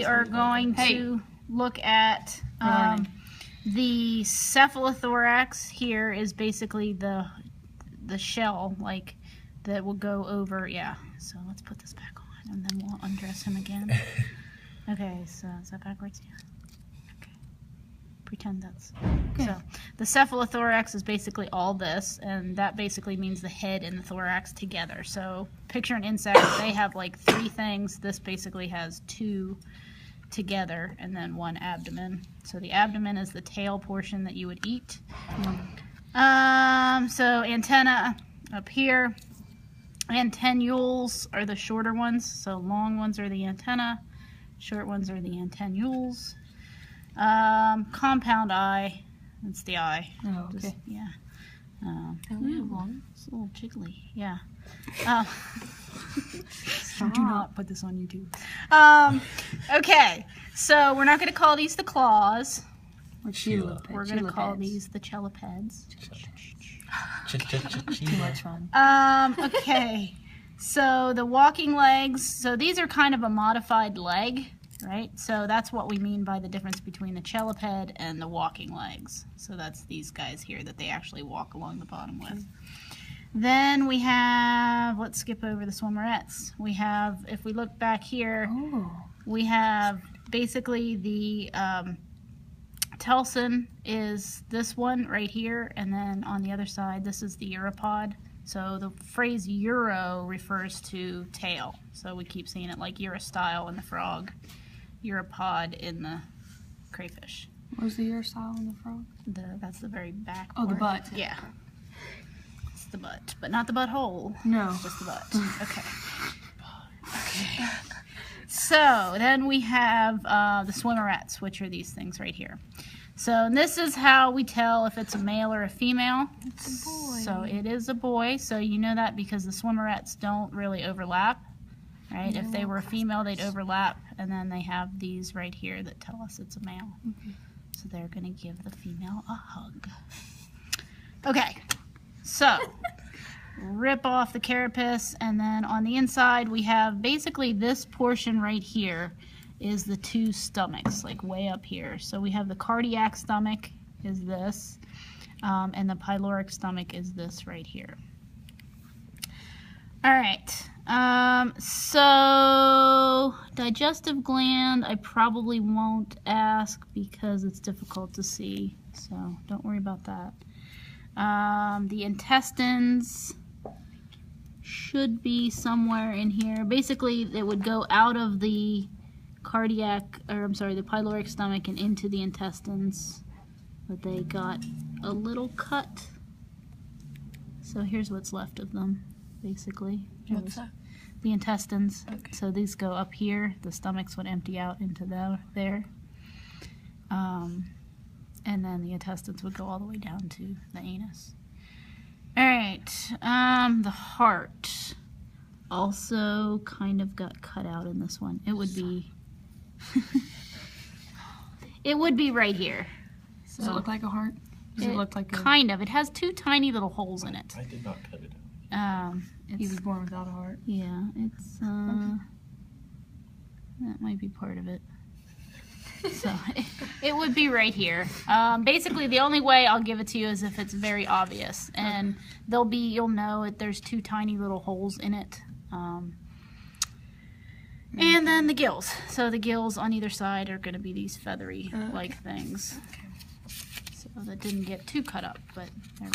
we are going to look at the cephalothorax. Here is basically the shell, like, that will go over. Yeah, so let's put this back on and then we'll undress him again. Okay, so is that backwards? Yeah. Okay. Pretend that's okay. So the cephalothorax is basically all this, and that basically means the head and the thorax together. So picture an insect. They have like 3 things. This basically has 2 together and then 1 abdomen. So the abdomen is the tail portion that you would eat. So antenna up here. Antennules are the shorter ones. So long ones are the antenna. Short ones are the antennules. Compound eye. That's the eye. Oh, okay. Just, yeah. We have one. It's a little jiggly. Yeah. Do not put this on YouTube. Okay. So we're not going to call these the claws. We're going to call these the chelipeds. Too much fun. Okay. So the walking legs, so these are kind of a modified leg, right? So that's what we mean by the difference between the cheliped and the walking legs. So that's these guys here that they actually walk along the bottom with. Then we have, let's skip over the swimmerettes. We have, if we look back here, we have basically the telson is this one right here, and then on the other side, this is the uropod. So the phrase euro refers to tail. So we keep seeing it like urostyle in the frog, uropod in the crayfish. Where's the urostyle in the frog? That's the very back part. Oh, the butt. Yeah. It's the butt, but not the butthole. No. Just the butt. Okay. Okay. So then we have the swimmerettes, which are these things right here. So this is how we tell if it's a male or a female. It's a boy. So it is a boy. So you know that because the swimmerettes don't really overlap, right? If they were a female, they'd overlap, and then they have these right here that tell us it's a male. So they're going to give the female a hug. Okay, so rip off the carapace, and then on the inside we have basically this portion right here is the 2 stomachs, like way up here. So we have the cardiac stomach is this, and the pyloric stomach is this right here. All right, so digestive gland I probably won't ask because it's difficult to see, so don't worry about that. The intestines should be somewhere in here. Basically, it would go out of the the pyloric stomach and into the intestines, but they got a little cut. So here's what's left of them, basically. What's that? The intestines. Okay. So these go up here. The stomachs would empty out into there. And then the intestines would go all the way down to the anus. All right, the heart also kind of got cut out in this one. It would be, it would be right here. So does it look like a heart? Does it look like a... Kind of. It has 2 tiny little holes in it. I did not cut it out. He was born without a heart. Yeah, it's, that might be part of it. So it would be right here. Basically, the only way I'll give it to you is if it's very obvious, and you'll know it. There's 2 tiny little holes in it, and then the gills. So the gills on either side are going to be these feathery like things. So that didn't get too cut up, but there we go.